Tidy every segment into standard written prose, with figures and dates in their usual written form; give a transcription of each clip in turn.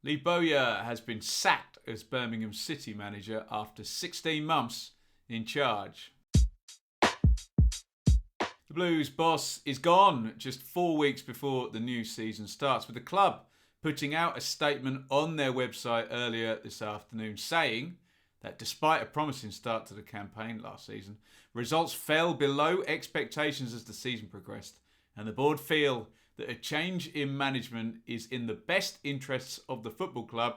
Lee Bowyer has been sacked as Birmingham City manager after 16 months in charge. The Blues boss is gone just 4 weeks before the new season starts, with the club putting out a statement on their website earlier this afternoon saying that despite a promising start to the campaign last season, results fell below expectations as the season progressed, and the board feel that a change in management is in the best interests of the football club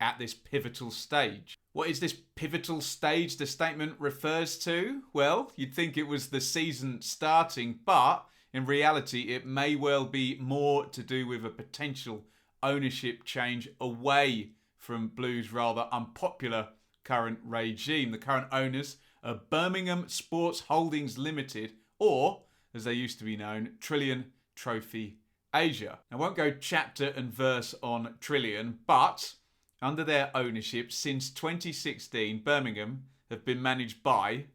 at this pivotal stage. What is this pivotal stage the statement refers to? Well, you'd think it was the season starting, but in reality it may well be more to do with a potential ownership change away from Blues' rather unpopular current regime. The current owners are Birmingham Sports Holdings Limited, or as they used to be known, Trillion Trophy Asia. I won't go chapter and verse on Trillion, but under their ownership since 2016, Birmingham have been managed by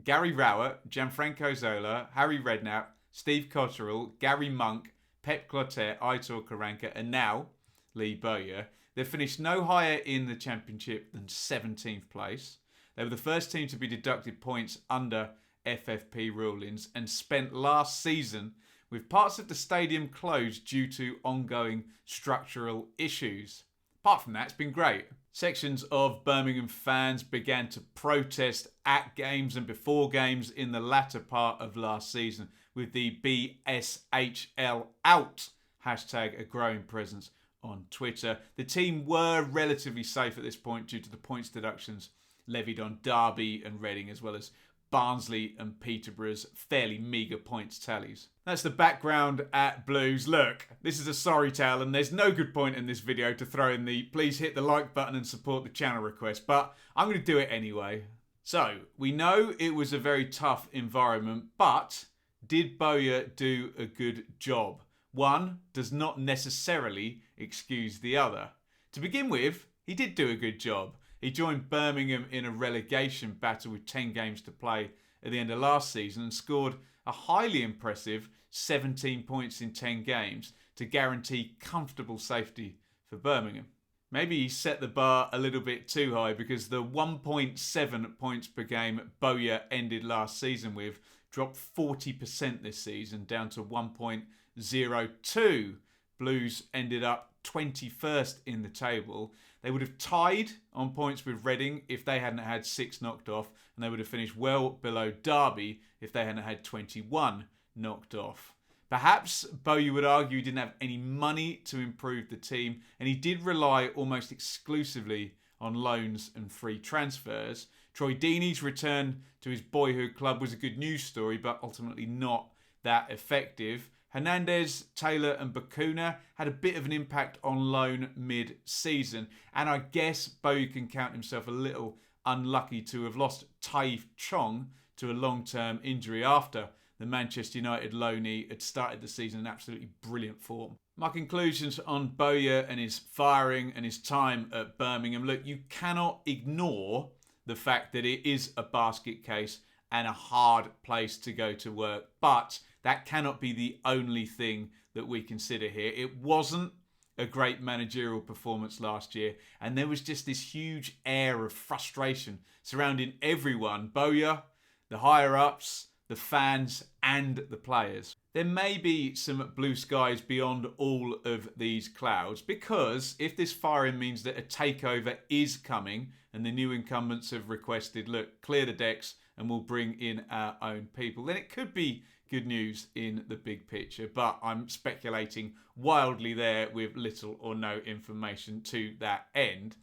Gary Rowett, Gianfranco Zola, Harry Redknapp, Steve Cotterill, Gary Monk, Pep Clotet, Aitor Karanka, and now Lee Bowyer. They've finished no higher in the championship than 17th place. They were the first team to be deducted points under FFP rulings and spent last season with parts of the stadium closed due to ongoing structural issues. Apart from that, it's been great. Sections of Birmingham fans began to protest at games and before games in the latter part of last season, with the BSHL out hashtag a growing presence on Twitter. The team were relatively safe at this point due to the points deductions levied on Darby and Reading, as well as Barnsley and Peterborough's fairly meagre points tallies. That's the background at Blues. Look, this is a sorry tale and there's no good point in this video to throw in the please hit the like button and support the channel request, but I'm going to do it anyway. So, we know it was a very tough environment, but did Bowyer do a good job? One does not necessarily excuse the other. To begin with, he did do a good job. He joined Birmingham in a relegation battle with 10 games to play at the end of last season and scored a highly impressive 17 points in 10 games to guarantee comfortable safety for Birmingham. Maybe he set the bar a little bit too high, because the 1.7 points per game Bowyer ended last season with dropped 40% this season down to 1.02. Blues ended up 21st in the table. They would have tied on points with Reading if they hadn't had 6 knocked off, and they would have finished well below Derby if they hadn't had 21 knocked off. Perhaps Bowyer would argue he didn't have any money to improve the team, and he did rely almost exclusively on loans and free transfers. Troy Deeney's return to his boyhood club was a good news story, but ultimately not that effective. Hernandez, Taylor and Bakuna had a bit of an impact on loan mid-season, and I guess Bowyer can count himself a little unlucky to have lost Taif Chong to a long-term injury after the Manchester United loanee had started the season in absolutely brilliant form. My conclusions on Bowyer and his firing and his time at Birmingham. Look, you cannot ignore the fact that it is a basket case and a hard place to go to work, but that cannot be the only thing that we consider here. It wasn't a great managerial performance last year, and there was just this huge air of frustration surrounding everyone: Bowyer, the higher-ups, the fans and the players. There may be some blue skies beyond all of these clouds, because if this firing means that a takeover is coming and the new incumbents have requested, look, clear the decks and we'll bring in our own people, then it could be good news in the big picture, but I'm speculating wildly there with little or no information to that end.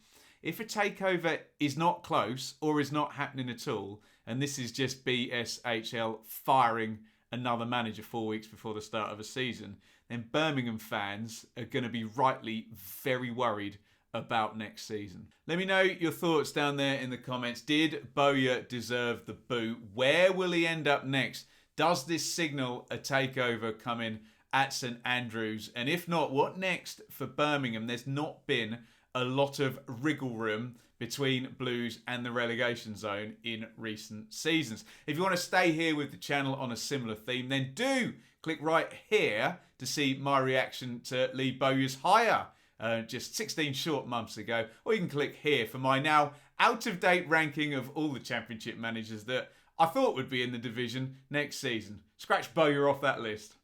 If a takeover is not close or is not happening at all, and this is just BSHL firing another manager 4 weeks before the start of a season, then Birmingham fans are going to be rightly very worried about next season. Let me know your thoughts down there in the comments. Did Bowyer deserve the boot? Where will he end up next? Does this signal a takeover coming at St Andrews? And if not, what next for Birmingham? There's not been a lot of wriggle room between Blues and the relegation zone in recent seasons. If you want to stay here with the channel on a similar theme, then do click right here to see my reaction to Lee Bowyer's hire just 16 short months ago. Or you can click here for my now out-of-date ranking of all the Championship managers that I thought would be in the division next season. Scratch Bowyer off that list.